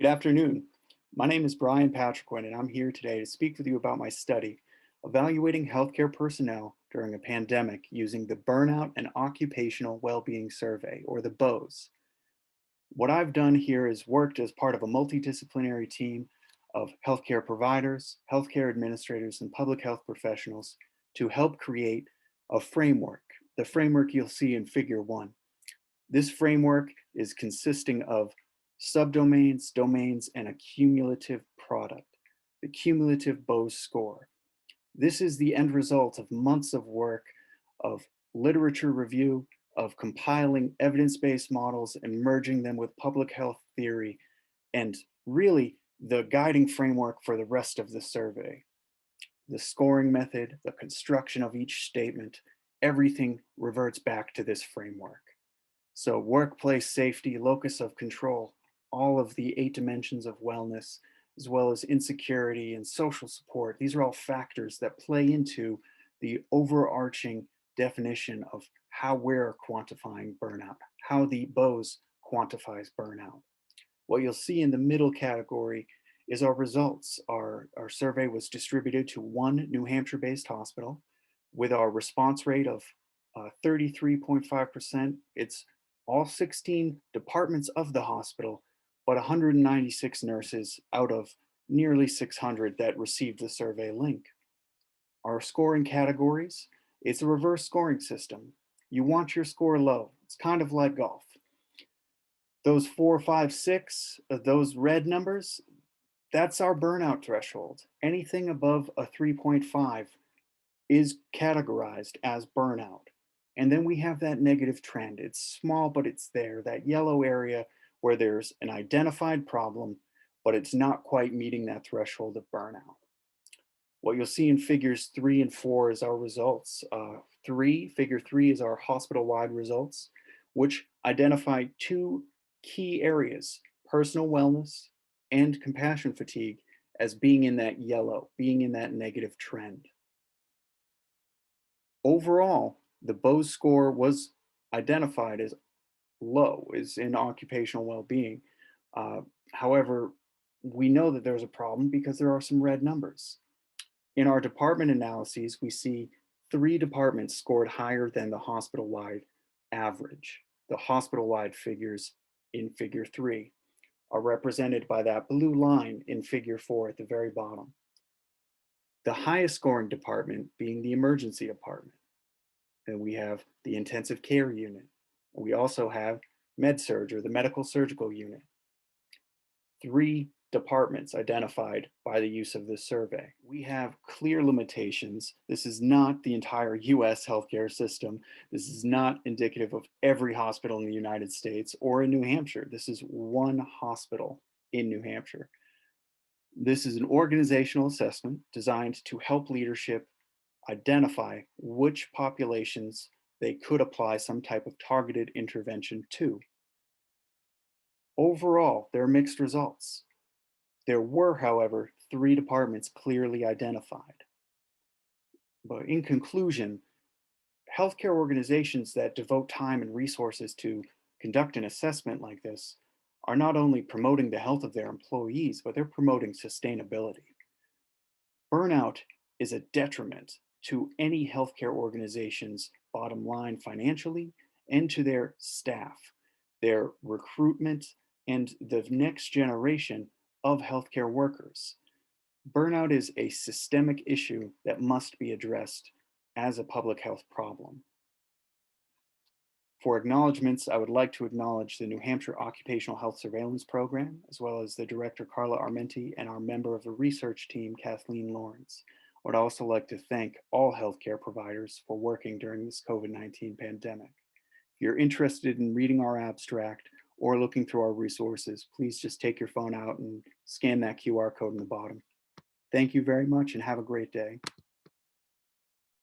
Good afternoon. My name is Bryan Patriquin, and I'm here today to speak with you about my study, evaluating healthcare personnel during a pandemic using the Burnout and Occupational Wellbeing Survey, or the BOWS. What I've done here is worked as part of a multidisciplinary team of healthcare providers, healthcare administrators, and public health professionals to help create a framework, the framework you'll see in Figure 1. This framework is consisting of subdomains, domains, and a cumulative product, the cumulative Bose score. This is the end result of months of work, of literature review, of compiling evidence-based models and merging them with public health theory, and really the guiding framework for the rest of the survey. The scoring method, the construction of each statement, everything reverts back to this framework. So workplace safety, locus of control, all of the 8 dimensions of wellness, as well as insecurity and social support, these are all factors that play into the overarching definition of how we're quantifying burnout, how the BOWS quantifies burnout. What you'll see in the middle category is our results. Our survey was distributed to one New Hampshire-based hospital with our response rate of 33.5%. It's all 16 departments of the hospital, but 196 nurses out of nearly 600 that received the survey link. Our scoring categories, it's a reverse scoring system. You want your score low. It's kind of like golf. Those 4, 5, 6, those red numbers, that's our burnout threshold. Anything above a 3.5 is categorized as burnout. And then we have that negative trend. It's small, but it's there, that yellow area where there's an identified problem, but it's not quite meeting that threshold of burnout. What you'll see in figures 3 and 4 is our results. Figure 3 is our hospital-wide results, which identify 2 key areas, personal wellness and compassion fatigue, as being in that yellow, being in that negative trend. Overall, the Bose score was identified as low, is in occupational well-being. However, we know that there's a problem because there are some red numbers. In our department analyses, we see 3 departments scored higher than the hospital-wide average. The hospital-wide figures in figure 3 are represented by that blue line in figure 4 at the very bottom. The highest scoring department being the emergency department. And we have the intensive care unit. We also have med-surg, or the medical surgical unit. 3 departments identified by the use of this survey. We have clear limitations. This is not the entire US healthcare system. This is not indicative of every hospital in the United States or in New Hampshire. This is one hospital in New Hampshire. This is an organizational assessment designed to help leadership identify which populations they could apply some type of targeted intervention to. Overall, there are mixed results. There were, however, 3 departments clearly identified. But in conclusion, healthcare organizations that devote time and resources to conduct an assessment like this are not only promoting the health of their employees, but they're promoting sustainability. Burnout is a detriment to any healthcare organization's bottom line financially and to their staff, their recruitment, and the next generation of healthcare workers. Burnout is a systemic issue that must be addressed as a public health problem. For acknowledgements, I would like to acknowledge the New Hampshire Occupational Health Surveillance Program, as well as the director, Carla Armenti, and our member of the research team, Kathleen Lawrence. I would also like to thank all healthcare providers for working during this COVID-19 pandemic. If you're interested in reading our abstract or looking through our resources, please just take your phone out and scan that QR code in the bottom. Thank you very much and have a great day.